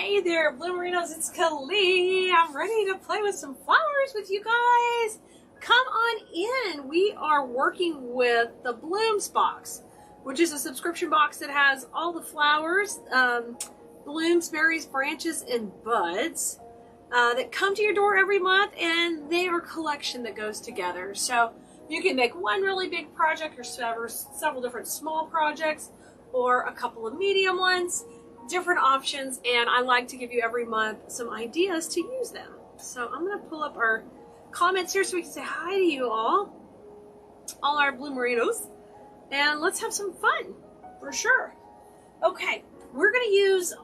Hey there, Bloomerinos, it's Kali. I'm ready to play with some flowers with you guys. Come on in. We are working with the Blooms box, which is a subscription box that has all the flowers, blooms, berries, branches, and buds that come to your door every month, and they are a collection that goes together. So you can make one really big project or several different small projects or a couple of medium ones. Different options, and I like to give you every month some ideas to use them. So I'm going to pull up our comments here so we can say hi to you all our Bloomerinos, and let's have some fun for sure. Okay, we're going to use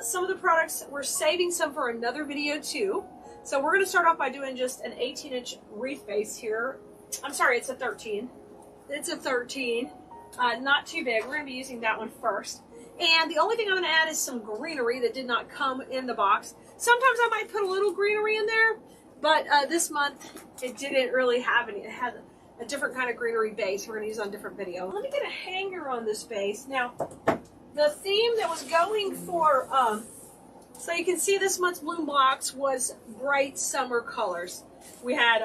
some of the products. We're saving some for another video too. So we're going to start off by doing just an 18-inch wreath base here. I'm sorry, it's a 13. It's a 13, not too big. We're going to be using that one first. And the only thing I'm going to add is some greenery that did not come in the box. Sometimes I might put a little greenery in there, but this month it didn't really have any. It had a different kind of greenery base we're going to use on a different video. Let me get a hanger on this base. Now, the theme that was going for, so you can see this month's Bloom box was bright summer colors. We had,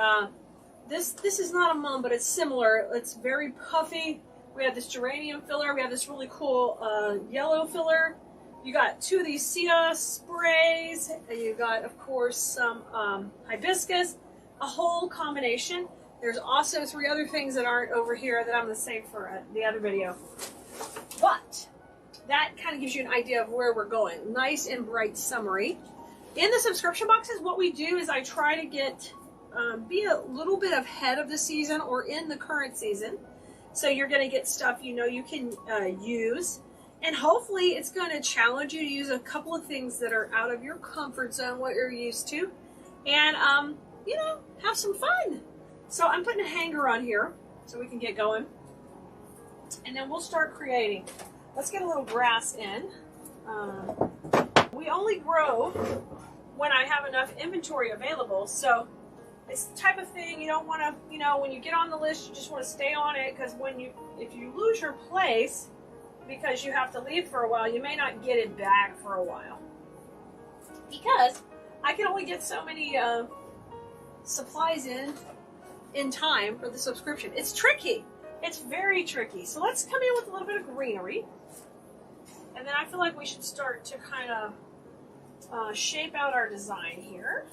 this is not a mum, but it's similar. It's very puffy. We have this geranium filler. We have this really cool yellow filler. You got two of these Sia sprays. And you got, of course, some hibiscus. A whole combination. There's also 3 other things that aren't over here that I'm going to save for the other video. But that kind of gives you an idea of where we're going. Nice and bright summery. In the subscription boxes, what we do is I try to get be a little bit ahead of the season or in the current season. So you're going to get stuff you know you can use, and hopefully it's going to challenge you to use a couple of things that are out of your comfort zone, what you're used to, and you know, have some fun. So I'm putting a hanger on here so we can get going, and then we'll start creating. Let's get a little grass in. We only grow when I have enough inventory available, so it's the type of thing you don't want to, you know, when you get on the list, you just want to stay on it, because if you lose your place because you have to leave for a while, you may not get it back for a while. Because I can only get so many supplies in time for the subscription. It's tricky. It's very tricky. So let's come in with a little bit of greenery. And then I feel like we should start to kind of shape out our design here.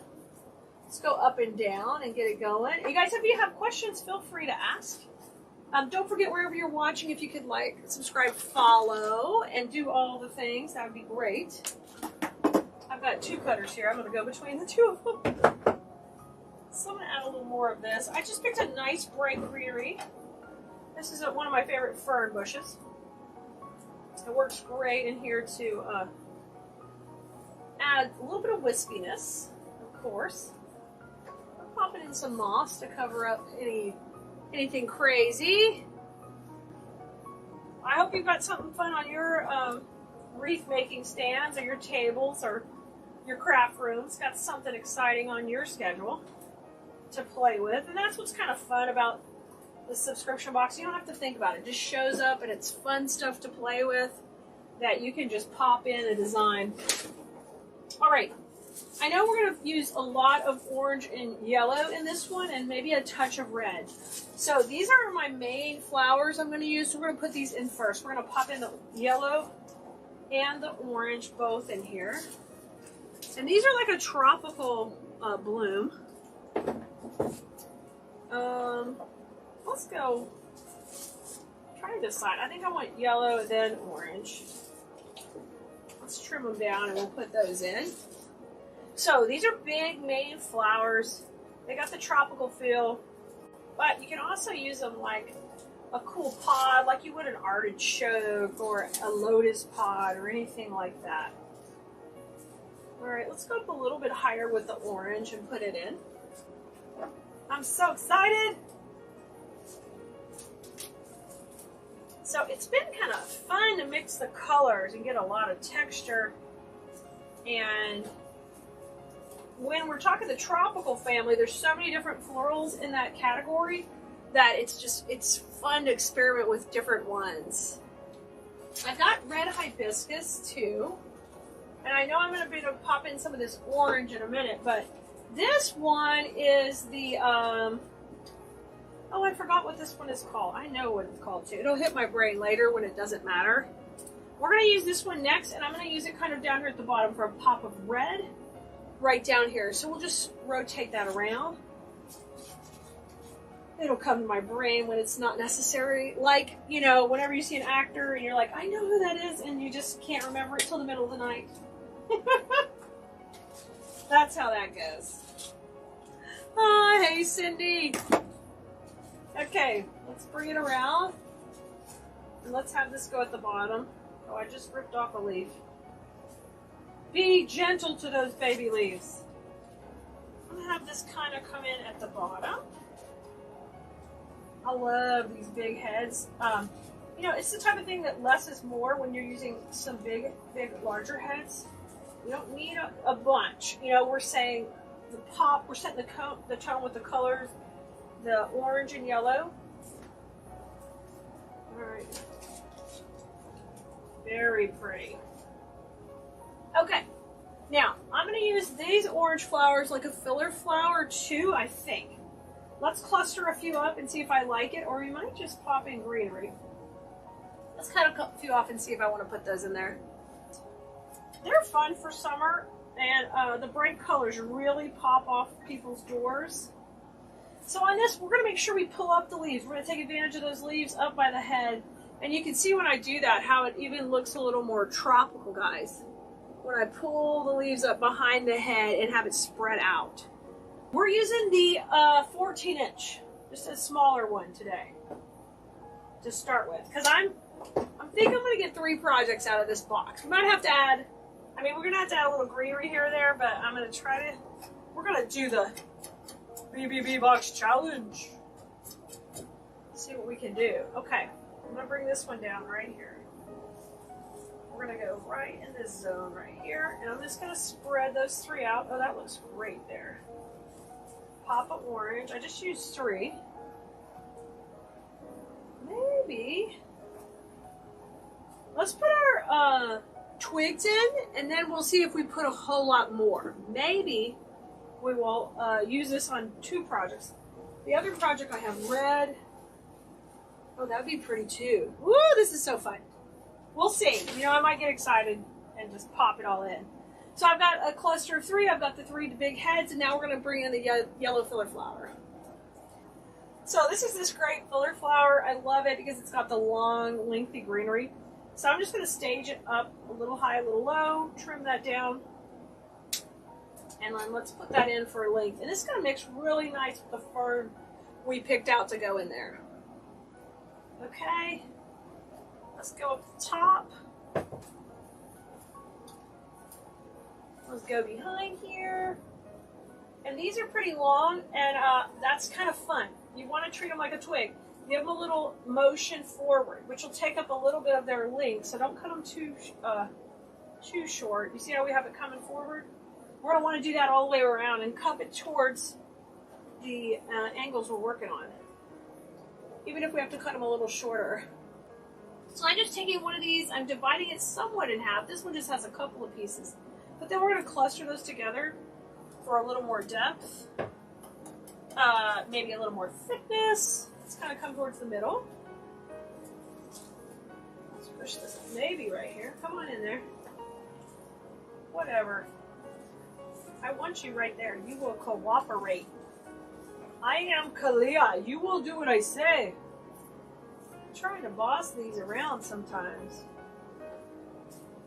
Let's go up and down and get it going. You guys, if you have questions, feel free to ask. Don't forget, wherever you're watching, if you could like, subscribe, follow, and do all the things, that would be great. I've got 2 cutters here. I'm going to go between the 2 of them. So I'm going to add a little more of this. I just picked a nice bright greenery. This is one of my favorite fern bushes. It works great in here to add a little bit of wispiness, of course. Popping in some moss to cover up anything crazy. I hope you've got something fun on your wreath making stands or your tables or your craft rooms. Got something exciting on your schedule to play with, and that's what's kind of fun about the subscription box. You don't have to think about it. It just shows up, and it's fun stuff to play with that you can just pop in a design. All right. I know we're going to use a lot of orange and yellow in this one, and maybe a touch of red. So these are my main flowers I'm going to use. So we're going to put these in first. We're going to pop in the yellow and the orange both in here. And these are like a tropical bloom. Let's go try to decide. I think I want yellow and then orange. Let's trim them down and we'll put those in. So these are big main flowers. They got the tropical feel, but you can also use them like a cool pod, like you would an artichoke or a lotus pod or anything like that. All right, let's go up a little bit higher with the orange and put it in. I'm so excited. So it's been kind of fun to mix the colors and get a lot of texture. And when we're talking the tropical family, there's so many different florals in that category that it's fun to experiment with different ones. I've got red hibiscus too. And I know I'm going to be able to pop in some of this orange in a minute, but this one is the, oh, I forgot what this one is called. I know what it's called too. It'll hit my brain later when it doesn't matter. We're going to use this one next, and I'm going to use it kind of down here at the bottom for a pop of red right down here. So we'll just rotate that around. It'll come to my brain when it's not necessary. Like, you know, whenever you see an actor and you're like, I know who that is, and you just can't remember it till the middle of the night. That's how that goes. Oh, hey, Cindy. Okay, let's bring it around. And let's have this go at the bottom. Oh, I just ripped off a leaf. Be gentle to those baby leaves. I'm going to have this kind of come in at the bottom. I love these big heads. You know, it's the type of thing that less is more when you're using some big, larger heads. You don't need a bunch. You know, we're saying the pop, we're setting the tone with the colors, the orange and yellow. All right. Very pretty. Okay. Now, I'm going to use these orange flowers like a filler flower too, I think. Let's cluster a few up and see if I like it, or we might just pop in greenery. Let's cut a few off and see if I want to put those in there. They're fun for summer, and the bright colors really pop off people's doors. So on this, we're going to make sure we pull up the leaves. We're going to take advantage of those leaves up by the head. And you can see when I do that how it even looks a little more tropical, guys. When I pull the leaves up behind the head and have it spread out. We're using the 14-inch, just a smaller one today to start with. Because I think I'm going to get 3 projects out of this box. We might have to add, I mean, we're going to have to add a little greenery here or there, but I'm going to try to, we're going to do the BBB Box Challenge. See what we can do. Okay, I'm going to bring this one down right here. We're going to go right in this zone right here, and I'm just going to spread those 3 out. Oh, that looks great there. Pop of orange. I just used 3. Maybe. Let's put our twigs in, and then we'll see if we put a whole lot more. Maybe we will use this on 2 projects. The other project I have red. Oh, that'd be pretty too. Woo, this is so fun. We'll see. You know, I might get excited and just pop it all in. So I've got a cluster of 3. I've got the 3 big heads, and now we're going to bring in the yellow filler flower. So this is this great filler flower. I love it because it's got the long, lengthy greenery. So I'm just going to stage it up a little high, a little low, trim that down, and then let's put that in for length. And it's going to mix really nice with the fern we picked out to go in there. Okay, let's go up the top. Let's go behind here. And these are pretty long, and that's kind of fun. You want to treat them like a twig. Give them a little motion forward, which will take up a little bit of their length, so don't cut them too short. You see how we have it coming forward? We're going to want to do that all the way around and cup it towards the angles we're working on, even if we have to cut them a little shorter. So I'm just taking one of these, I'm dividing it somewhat in half. This one just has a couple of pieces. But then we're going to cluster those together for a little more depth, maybe a little more thickness. Let's kind of come towards the middle. Let's push this maybe right here. Come on in there. Whatever. I want you right there. You will cooperate. I am Kalia. You will do what I say. I'm trying to boss these around sometimes.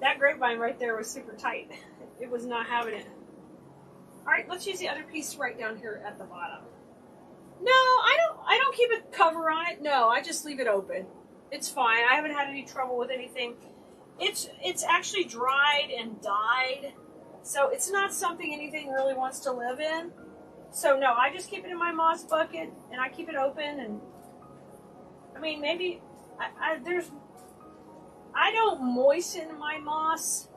That grapevine right there was super tight. It was not having it. All right, let's use the other piece right down here at the bottom. No, I don't keep a cover on it. No, I just leave it open. It's fine. I haven't had any trouble with anything. It's actually dried and dyed, so it's not something anything really wants to live in. So no, I just keep it in my moss bucket and I keep it open. And I mean, maybe I don't moisten my moss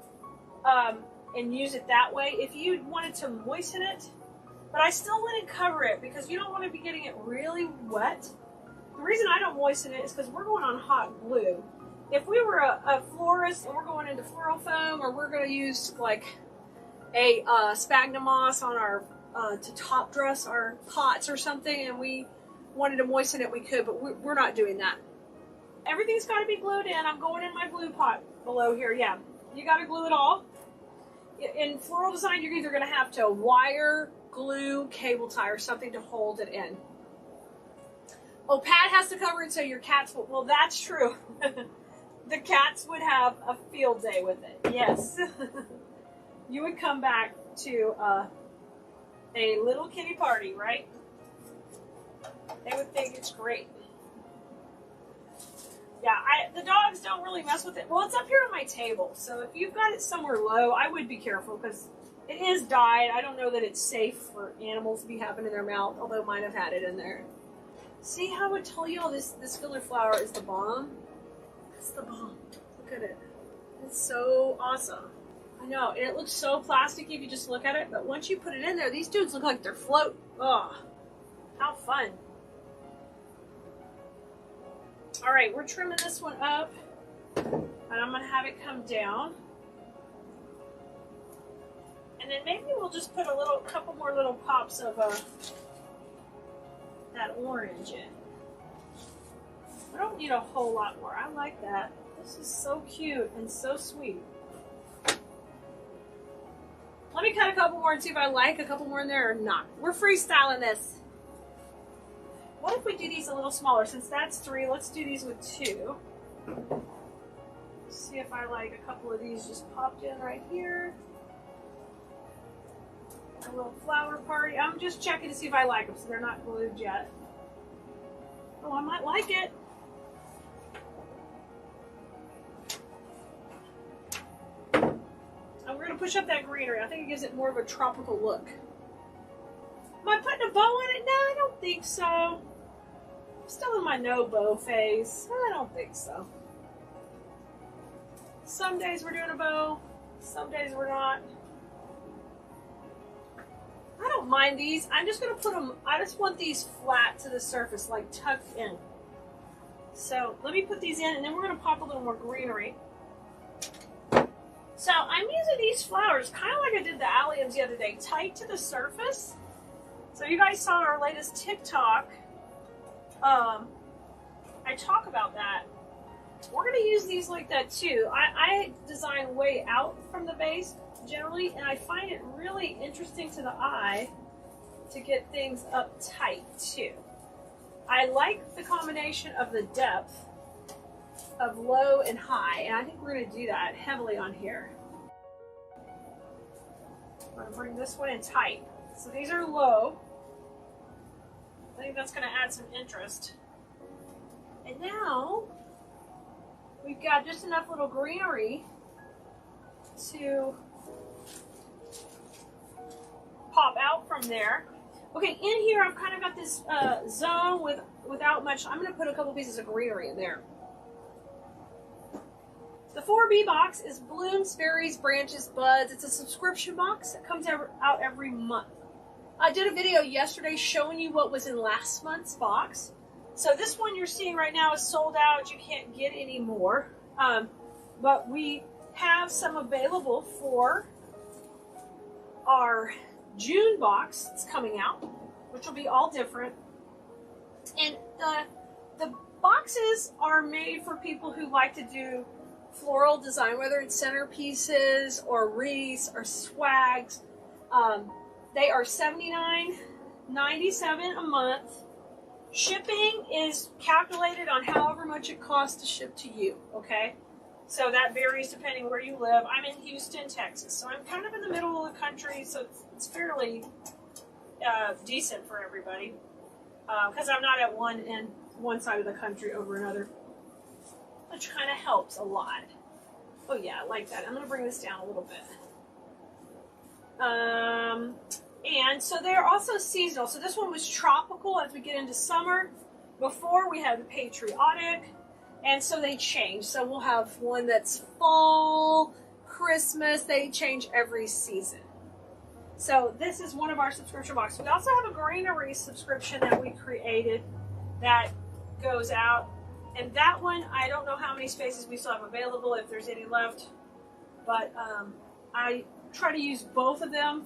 and use it that way. If you wanted to moisten it, but I still wouldn't cover it because you don't want to be getting it really wet. The reason I don't moisten it is because we're going on hot glue. if we were a florist and we're going into floral foam, or we're going to use like a sphagnum moss on our to top dress our pots or something, and we wanted to moisten it, we could, but we're not doing that. Everything's got to be glued in. I'm going in my glue pot below here. Yeah, you got to glue it all. In floral design, you're either going to have to wire, glue, cable tie, or something to hold it in. Oh, Pat has to cover it so your cats will. Well, that's true. The cats would have a field day with it. Yes. You would come back to a little kitty party, right? They would think it's great. Yeah, the dogs don't really mess with it. Well, it's up here on my table, so if you've got it somewhere low, I would be careful because it is dyed. I don't know that it's safe for animals to be having in their mouth, although mine have had it in there. See how I told you all this filler flower is the bomb? It's the bomb. Look at it. It's so awesome. I know, and it looks so plasticky if you just look at it, but once you put it in there, these dudes look like they're floating. Oh, how fun. All right, we're trimming this one up, and I'm going to have it come down. And then maybe we'll just put a couple more little pops of that orange in. I don't need a whole lot more. I like that. This is so cute and so sweet. Let me cut a couple more and see if I like a couple more in there or not. We're freestyling this. What if we do these a little smaller? Since that's 3, let's do these with 2. See if I like a couple of these just popped in right here. A little flower party. I'm just checking to see if I like them, so they're not glued yet. Oh, I might like it. And we're going to push up that greenery. I think it gives it more of a tropical look. Am I putting a bow on it? No, I don't think so. I'm still in my no bow phase. I don't think so. Some days we're doing a bow. Some days we're not. I don't mind these. I'm just going to put them, I just want these flat to the surface, like tucked in. So let me put these in, and then we're going to pop a little more greenery. So I'm using these flowers kind of like I did the alliums the other day, tight to the surface. So you guys saw our latest TikTok. I talk about that. We're going to use these like that too. I design way out from the base generally, and I find it really interesting to the eye to get things up tight too. I like the combination of the depth of low and high, and I think we're going to do that heavily on here. I'm going to bring this one in tight. So these are low. I think that's going to add some interest. And now we've got just enough little greenery to pop out from there. Okay, in here I've kind of got this zone without much. I'm going to put a couple pieces of greenery in there. The 4B box is blooms, berries, branches, buds. It's a subscription box that comes out every month. I did a video yesterday showing you what was in last month's box. So this one you're seeing right now is sold out. You can't get any more. But we have some available for our June box that's coming out, which will be all different. And the boxes are made for people who like to do floral design, whether it's centerpieces or wreaths or swags. They are $79.97 a month. Shipping is calculated on however much it costs to ship to you, okay? So that varies depending where you live. I'm in Houston, Texas, so I'm kind of in the middle of the country, so it's fairly decent for everybody, because I'm not at one side of the country over another, which kind of helps a lot. Oh yeah, I like that. I'm going to bring this down a little bit. And so they're also seasonal. So this one was tropical as we get into summer. Before we had the patriotic, and so they change. So we'll have one that's fall, Christmas. They change every season. So this is one of our subscription boxes. We also have a greenery subscription that we created that goes out And that one, I don't know how many spaces we still have available, if there's any left. But I try to use both of them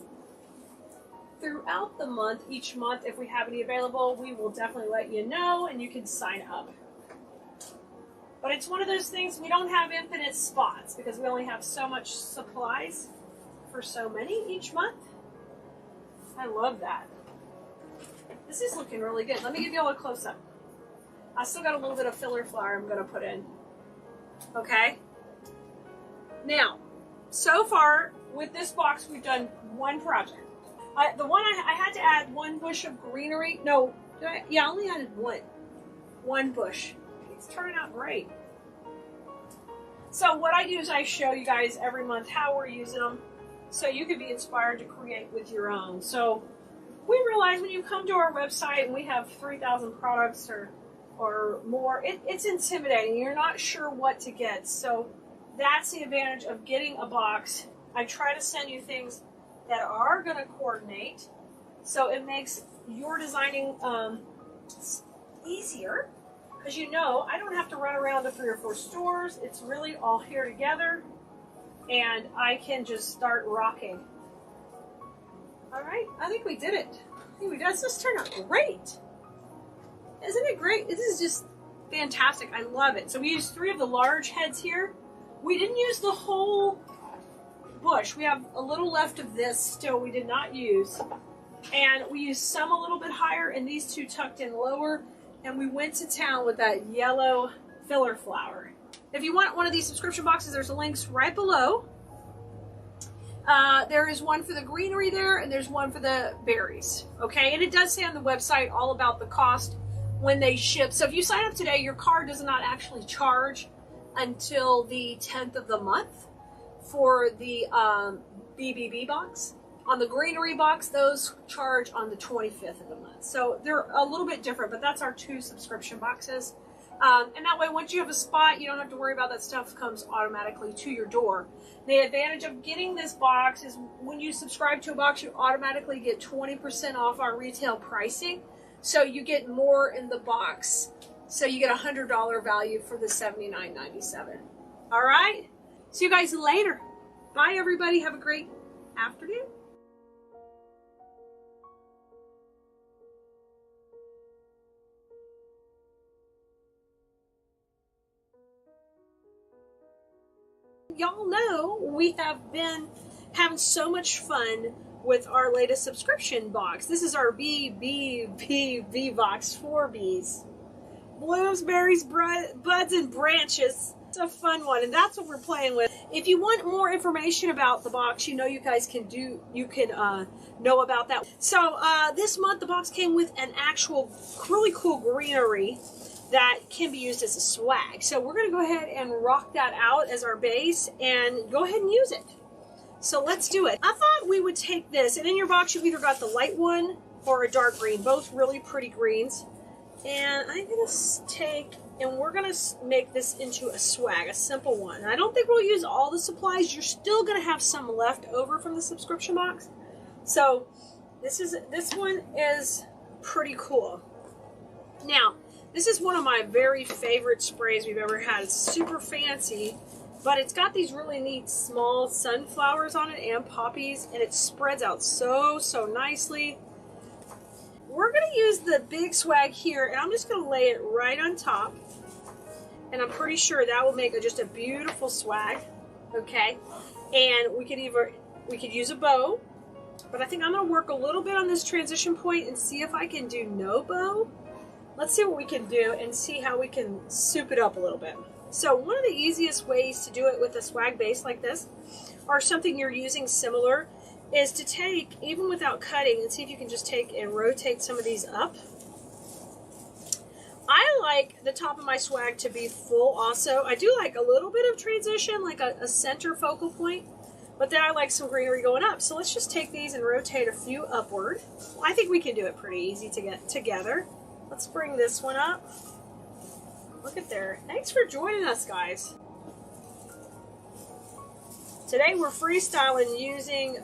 throughout the month. Each month, if we have any available, we will definitely let you know, and you can sign up. But it's one of those things, we don't have infinite spots because we only have so much supplies for so many each month. I love that. This is looking really good. Let me give you all a close-up. I still got a little bit of filler flower I'm going to put in. Okay? Now, so far with this box, we've done one project. The one I had to add one bush of greenery. No, yeah, I only added one bush. It's turning out great. So what I do is I show you guys every month how we're using them, so you can be inspired to create with your own. So we realize when you come to our website and we have 3,000 products or more, it's intimidating. You're not sure what to get. So that's the advantage of getting a box. I try to send you things that are going to coordinate, so it makes your designing easier, because you know I don't have to run around to 3 or 4 stores. It's really all here together, and I can just start rocking. All right, I think we did it. I think we did. This turned out great. Isn't it great? This is just fantastic. I love it. So we used 3 of the large heads here. We didn't use the whole bush. We have a little left of this still we did not use. And we used some a little bit higher and these 2 tucked in lower. And we went to town with that yellow filler flower. If you want one of these subscription boxes, there's links right below. There is one for the greenery there, and there's one for the berries. Okay, and it does say on the website all about the cost when they ship. So if you sign up today, your card does not actually charge until the 10th of the month for the BBB box. On the greenery box, those charge on the 25th of the month. So they're a little bit different, but that's our 2 subscription boxes. And that way, once you have a spot, you don't have to worry about that stuff comes automatically to your door. The advantage of getting this box is when you subscribe to a box, you automatically get 20% off our retail pricing. So you get more in the box. So you get a $100 value for the $79.97. All right? See you guys later. Bye, everybody. Have a great afternoon. Y'all know we have been having so much fun with our latest subscription box. This is our BBBB Box 4Bs. Blooms, berries, buds, and branches. It's a fun one, and that's what we're playing with. If you want more information about the box, you know you guys can know about that. So this month the box came with an actual really cool greenery that can be used as a swag. So we're going to go ahead and rock that out as our base and go ahead and use it. So let's do it. I thought we would take this, and in your box you've either got the light one or a dark green, both really pretty greens. And I'm going to take, and we're going to make this into a swag, a simple one. And I don't think we'll use all the supplies. You're still going to have some left over from the subscription box. So this one is pretty cool. Now, this is one of my very favorite sprays we've ever had. It's super fancy, but it's got these really neat small sunflowers on it and poppies, and it spreads out so nicely. We're going to use the big swag here, and I'm just going to lay it right on top, and I'm pretty sure that will make just a beautiful swag, okay? And we could use a bow, but I think I'm going to work a little bit on this transition point and see if I can do no bow. Let's see what we can do and see how we can soup it up a little bit. So one of the easiest ways to do it with a swag base like this, or something you're using similar, is to take, even without cutting, and see if you can just take and rotate some of these up. I like the top of my swag to be full also. I do like a little bit of transition, like a center focal point, but then I like some greenery going up. So let's just take these and rotate a few upward. I think we can do it pretty easy to get together. Let's bring this one up. Look at there. Thanks for joining us, guys. Today we're freestyling using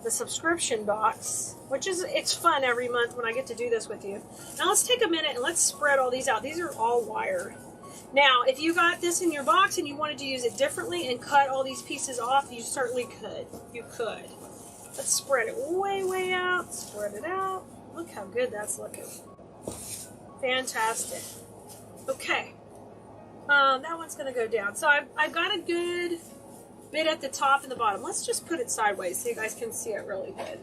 the subscription box, which is, it's fun every month when I get to do this with you. Now let's take a minute and let's spread all these out. These are all wire. Now, if you got this in your box and you wanted to use it differently and cut all these pieces off, you certainly could. You could. Let's spread it way, way out. Spread it out. Look how good that's looking. Fantastic. Okay. That one's going to go down. So I've got a good bit at the top and the bottom. Let's just put it sideways so you guys can see it really good.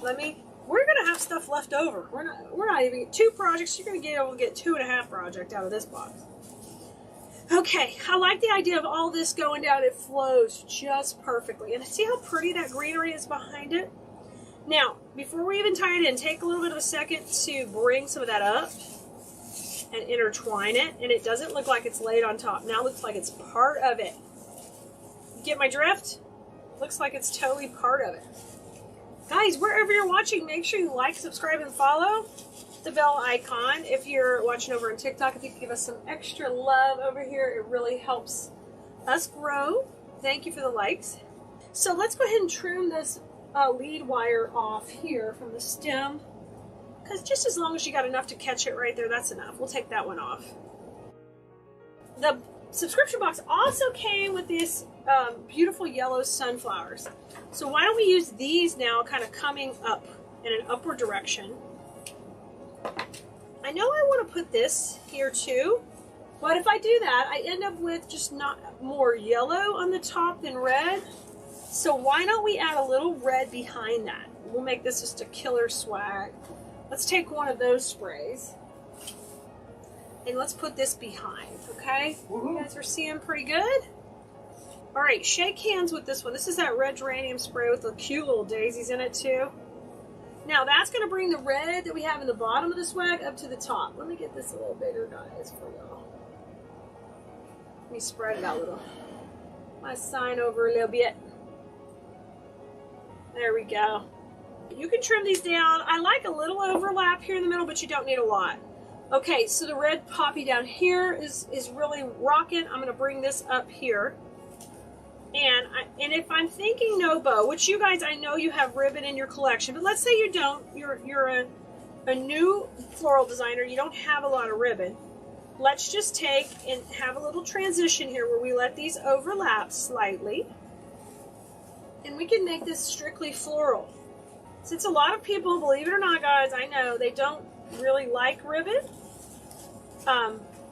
We're going to have stuff left over. We're not even 2 projects. You're going to get able to get 2.5 projects out of this box. Okay, I like the idea of all this going down. It flows just perfectly. And see how pretty that greenery is behind it? Now, before we even tie it in, take a little bit of a second to bring some of that up and intertwine it. And it doesn't look like it's laid on top. Now it looks like it's part of it. Get my drift? Looks like it's totally part of it. Guys, wherever you're watching, make sure you like, subscribe, and follow. The bell icon. If you're watching over on TikTok, if you could give us some extra love over here, it really helps us grow. Thank you for the likes. So let's go ahead and trim this lead wire off here from the stem, because just as long as you got enough to catch it right there, that's enough. We'll take that one off. The subscription box also came with these beautiful yellow sunflowers. So why don't we use these now, kind of coming up in an upward direction. I know I want to put this here too, but if I do that, I end up with just not more yellow on the top than red. So why don't we add a little red behind that? We'll make this just a killer swag. Let's take one of those sprays and let's put this behind, okay? You guys are seeing pretty good? All right, shake hands with this one. This is that red geranium spray with the cute little daisies in it too. Now that's going to bring the red that we have in the bottom of the swag up to the top. Let me get this a little bigger, guys, for y'all. Let me spread it out a little. My sign over a little bit. There we go. You can trim these down. I like a little overlap here in the middle, but you don't need a lot. Okay, so the red poppy down here is really rocking. I'm going to bring this up here. And if I'm thinking no bow, which you guys, I know you have ribbon in your collection, but let's say you don't, you're a new floral designer, you don't have a lot of ribbon. Let's just take and have a little transition here where we let these overlap slightly. And we can make this strictly floral. Since a lot of people, believe it or not, guys, I know they don't really like ribbon,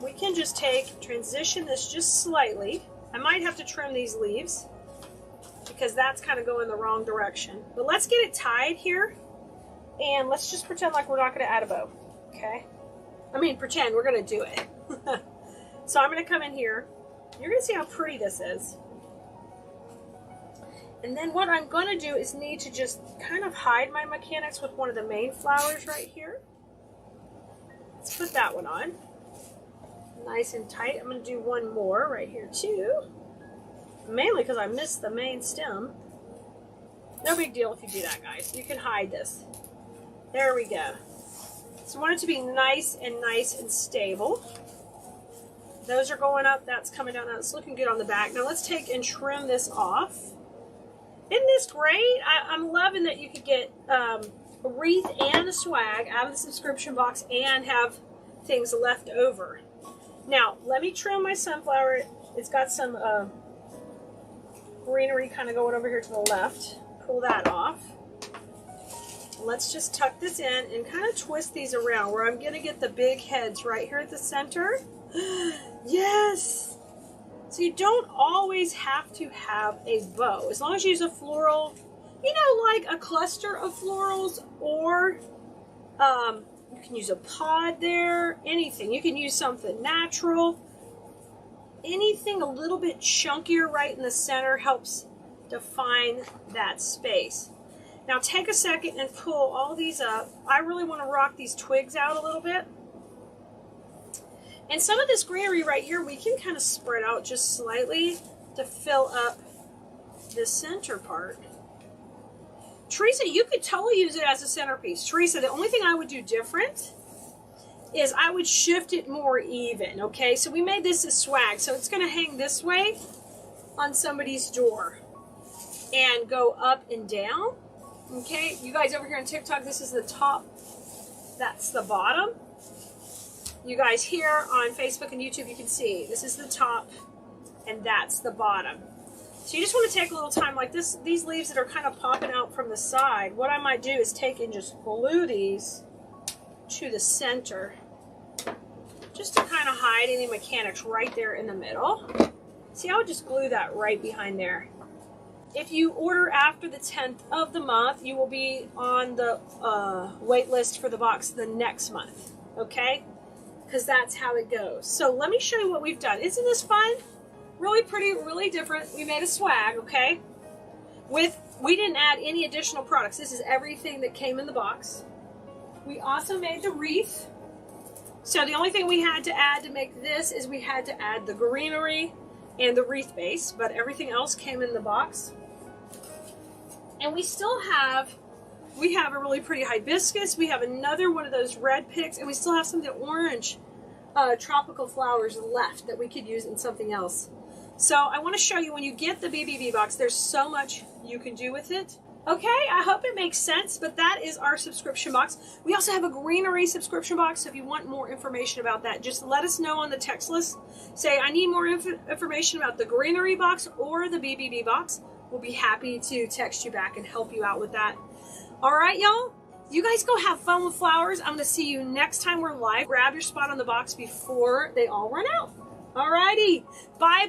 we can just transition this just slightly. I might have to trim these leaves because that's kind of going the wrong direction. But let's get it tied here, and let's just pretend like we're not going to add a bow, okay? I mean, pretend we're going to do it. So I'm going to come in here. You're going to see how pretty this is. And then what I'm going to do is need to just kind of hide my mechanics with one of the main flowers right here. Let's put that one on. Nice and tight. I'm going to do one more right here too. Mainly because I missed the main stem. No big deal if you do that, guys. You can hide this. There we go. So I want it to be nice and stable. Those are going up. That's coming down. That's looking good on the back. Now let's take and trim this off. Isn't this great? I'm loving that you could get a wreath and a swag out of the subscription box and have things left over. Now, let me trim my sunflower. It's got some greenery kind of going over here to the left. Pull that off. Let's just tuck this in and kind of twist these around where I'm going to get the big heads right here at the center. Yes! So you don't always have to have a bow. As long as you use a floral, you know, like a cluster of florals, or you can use a pod there, anything. You can use something natural. Anything a little bit chunkier right in the center helps define that space. Now take a second and pull all these up. I really want to rock these twigs out a little bit. And some of this greenery right here, we can kind of spread out just slightly to fill up the center part. Teresa, you could totally use it as a centerpiece. Teresa, the only thing I would do different is I would shift it more even, okay? So we made this a swag, so it's going to hang this way on somebody's door. and go up and down. Okay, you guys over here on TikTok, this is the top, that's the bottom. You guys here on Facebook and YouTube, you can see this is the top and that's the bottom. So you just want to take a little time like this. These leaves that are kind of popping out from the side, what I might do is take and just glue these to the center just to kind of hide any mechanics right there in the middle. See, I would just glue that right behind there. If you order after the 10th of the month, you will be on the wait list for the box the next month, okay? Because that's how it goes. So let me show you what we've done. Isn't this fun? Really pretty, really different. We made a swag, okay? We didn't add any additional products. This is everything that came in the box. We also made the wreath. So the only thing we had to add to make this is we had to add the greenery and the wreath base, but everything else came in the box. And we still have, we have a really pretty hibiscus. We have another one of those red picks, and we still have some of the orange tropical flowers left that we could use in something else. So I want to show you when you get the BBB box, there's so much you can do with it. Okay, I hope it makes sense, but that is our subscription box. We also have a greenery subscription box, so if you want more information about that, just let us know on the text list. Say, I need more information about the greenery box or the BBB box. We'll be happy to text you back and help you out with that. All right, y'all? You guys go have fun with flowers. I'm going to see you next time we're live. Grab your spot on the box before they all run out. All righty. Bye.